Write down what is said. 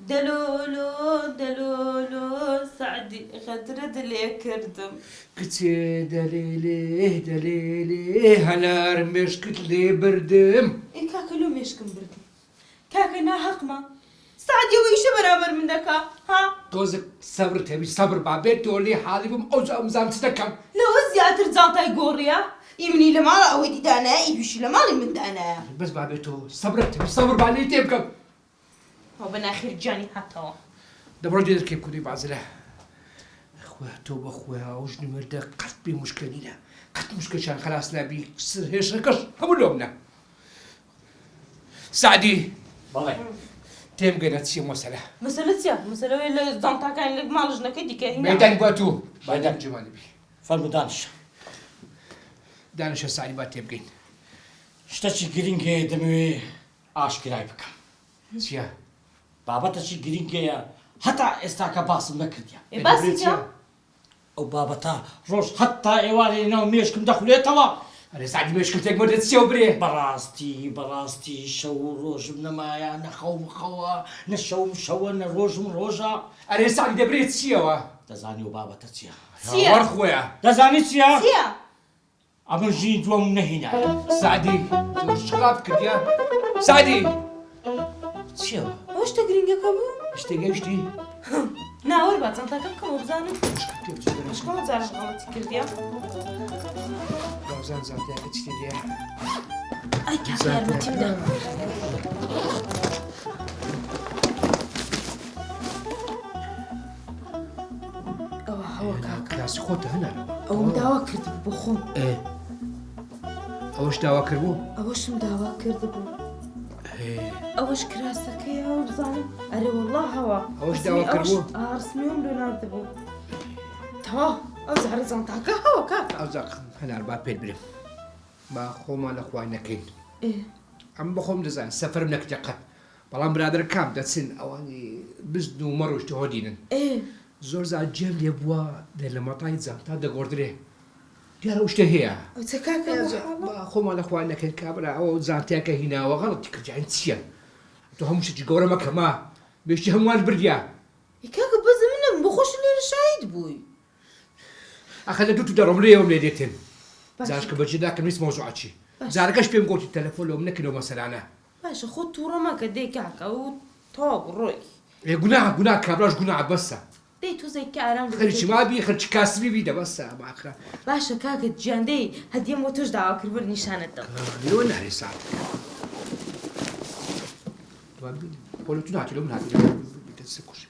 دلولو دلولو سعدي غدرد لي كردم كتي دليلي هنار مشكت لي بردم إيه كاكلو ميشكم بردم كاكنا حقما سعدي ويش برابر من دكا ها توزك صبر تبي صبر بابيت تولي حالي بم أوزع مزام تتكم لو زيادة زانتا يقوريا يمني لما أودي دانا يبيش لما من دانا بس بابيتو صبر تبي صبر بعلي تبكم هو بناخير جاني حتى دبرو دير كيف كوني بعزله اخواتو اخوها وجني مردا قد بي مشكله لينا قد مشكله شان خلاص نبي سر هيش ركش هم لومنا سعدي والله تيم قنات شي مساله مسألة ولا زانتا كان لك مالجنا كدي كاين ميدان باتو بعدين جمالي بي فالمدانش دانش سعدي باتيم قين شتاشي جرينجي دموي آشكراي بكم سيا بابا تاشي جرينجي حتى استاكا باس مكرديا بس يا او بابا تا روش حتى ايوالي نو ميشكم دخلوا توا انا سعدي مشكلتك مدة سيو بريه براستي شو روج بنما يا خوا نشو نروج من روجا انا سعدي دبريت سيوا تزاني وبابا تتسيا سيا ورخويا تزاني تسيا سيا أبن جي دوم من هنا سعدي شغلات كرديا سعدي سيوا واش تقرين يا كابو اشتي اشتي ناور بعد زانتا كم بزانو شكون زعما غلطي كرديا رمضان زعتها كتشتي اي كافير ما تبدا هو كاكا كلاس خوته هنا او مداوا كرد بخون ايه اوش داوا كربو اوش مداوا كرد بو ايه اوش كراسك يا وبزانو اري والله هوا اوش داوا كربو رسميهم لونارد بو توا او زهر زانتا هوا كاكا ازاق هنا الباب بيل بريم ما خوما الاخوان كاين ايه عم بخوم دزان سفر منك دقه بلان برادر كام داتسن اواني بزدو مروش تهودينن ايه زور زاد جيم لي بوا دل مطايد زانتا دا غوردري ديار وش هي وتكاكا ما خوما الاخوان كاين كابرا او زانتاك هنا وغلط تكرجع انتسيا تو همش تجي قورا ما بيش هموان برديا كاكا بز منهم بخش اللي شاهد بوي اخذ دوتو دارهم لي يوم ليديتن زارك بجي ذاك مش موضوعاتي زاركش بيم قلت التليفون لو منك لو مثلا انا باشا خد تورا ما كدي كاكا وطاق روي قناع كابراش قناع بس دي تو زي كارم خليش ما بي خليش كاسبي بيدا بس ما اخر باشا كاكا جان دي هدي مو توش دعوة كربر نشانة لون على ساعه قولوا تناتي لو مناتي بتسكش